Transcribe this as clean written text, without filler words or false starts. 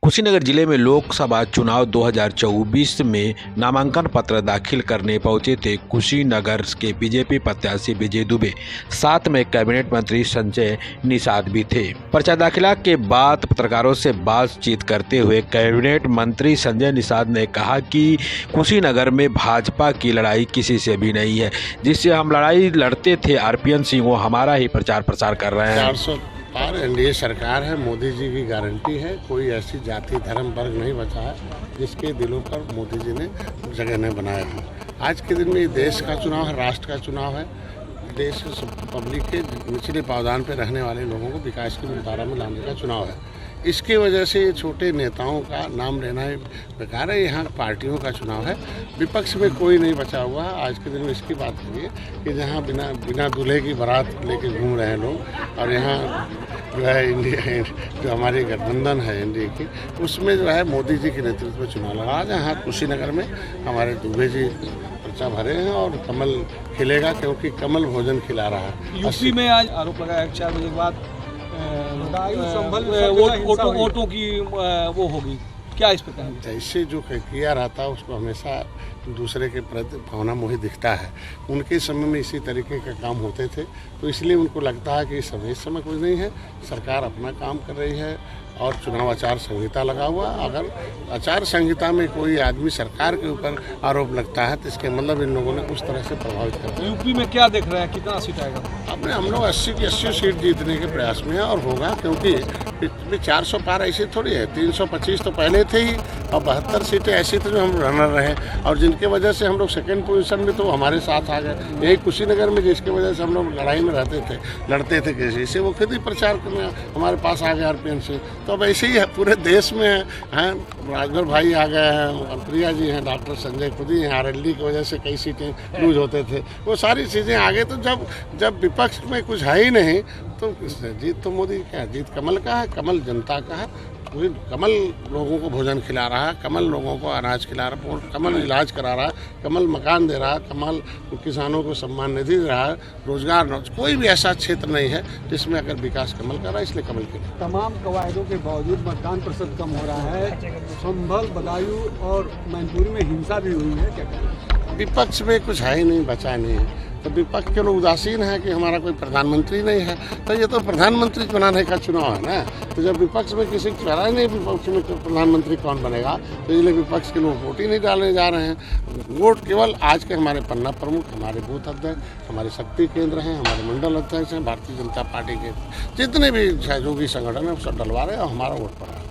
कुशीनगर जिले में लोकसभा चुनाव 2024 में नामांकन पत्र दाखिल करने पहुंचे थे कुशीनगर के बीजेपी प्रत्याशी विजय दुबे। साथ में कैबिनेट मंत्री संजय निषाद भी थे। पर्चा दाखिला के बाद पत्रकारों से बातचीत करते हुए कैबिनेट मंत्री संजय निषाद ने कहा कि कुशीनगर में भाजपा की लड़ाई किसी से भी नहीं है। जिससे हम लड़ाई लड़ते थे आरपीएन सिंह, वो हमारा ही प्रचार प्रसार कर रहे हैं। 400 पार एनडीए सरकार है, मोदी जी की गारंटी है। कोई ऐसी जाति धर्म वर्ग नहीं बचा है जिसके दिलों पर मोदी जी ने जगह नहीं बनाया है। आज के दिन में ये देश का चुनाव है, राष्ट्र का चुनाव है। देश पब्लिक के निचले पावदान पर रहने वाले लोगों को विकास की मुख्यधारा में लाने का चुनाव है। इसकी वजह से ये छोटे नेताओं का नाम लेना ही बेकार है। यहाँ पार्टियों का चुनाव है, विपक्ष में कोई नहीं बचा हुआ है। आज के दिन में इसकी बात करिए कि जहाँ बिना दूल्हे की बारात लेके घूम रहे हैं लोग, और यहाँ जो है इंडिया जो हमारी गठबंधन है एनडीए की, उसमें जो है मोदी जी के नेतृत्व में चुनाव लड़ा। यहाँ कुशीनगर में हमारे दुबे जी पर्चा भरे हैं और कमल खिलेगा, क्योंकि कमल भोजन खिला रहा है। यूपी में आज आरोप लगाया 4 बजे के बाद वोटों की वो होगी, क्या इस पर कहेंगे? जैसे जो किया रहता है उसको हमेशा दूसरे के प्रति भावना मोही दिखता है। उनके समय में इसी तरीके का काम होते थे, तो इसलिए उनको लगता है कि इस समय कुछ नहीं है, सरकार अपना काम कर रही है और चुनाव आचार संहिता लगा हुआ। अगर आचार संहिता में कोई आदमी सरकार के ऊपर आरोप लगता है तो इसके मतलब इन लोगों ने उस तरह से प्रभावित कर दिया। यूपी में क्या देख रहे हैं, कितना सीट आएगा? अपने हम लोग 80 की 80 सीट जीतने के प्रयास में है और होगा, क्योंकि 400 पार ऐसी थोड़ी है। 325 तो पहले थे ही और 72 सीटें ऐसी थी जो हम रनर रहे, और जिनके वजह से हम लोग सेकेंड पोजीशन में तो हमारे साथ आ गए। यही कुशीनगर में जिसकी वजह से हम लोग लड़ाई में लड़ते थे किसी से, वो खुद ही प्रचार करने हमारे पास आ गए आरपीएन से। तो अब ऐसे ही है, पूरे देश में हैं। राजभर भाई आ गए हैं, प्रिया जी हैं, डॉक्टर संजय खुद ही हैं। आरएलडी की वजह से कई सीटें लूज होते थे, वो सारी चीज़ें आगे। तो जब विपक्ष में कुछ है ही नहीं तो जीत तो मोदी क्या, जीत कमल का है, कमल जनता का है। कमल लोगों को भोजन खिला रहा है, कमल लोगों को अनाज खिला रहा है, कमल इलाज करा रहा है, कमल मकान दे रहा है, कमल किसानों को सम्मान निधि दे रहा है, रोजगार। कोई भी ऐसा क्षेत्र नहीं है जिसमें अगर विकास कमल कर रहा है, इसलिए कमल के लिए। तमाम कवायदों के बावजूद मतदान प्रतिशत कम हो रहा है। संभल, बदायूं और मैनपुरी में हिंसा भी हुई है, क्या करें? विपक्ष में कुछ है ही नहीं, बचा नहीं है। तो विपक्ष के लोग उदासीन है कि हमारा कोई प्रधानमंत्री नहीं है, तो ये तो प्रधानमंत्री बनाने का चुनाव है ना। तो जब विपक्ष में किसी को चुना नहीं, विपक्ष में प्रधानमंत्री कौन बनेगा, तो इसलिए विपक्ष के लोग वोट ही नहीं डालने जा रहे हैं। वोट केवल आज के हमारे पन्ना प्रमुख, हमारे बूथ अध्यक्ष, हमारे शक्ति केंद्र हैं, हमारे मंडल अध्यक्ष हैं, भारतीय जनता पार्टी के जितने भी सहयोगी संगठन है सब डलवा रहे हैं और हमारा वोट पड़ा है।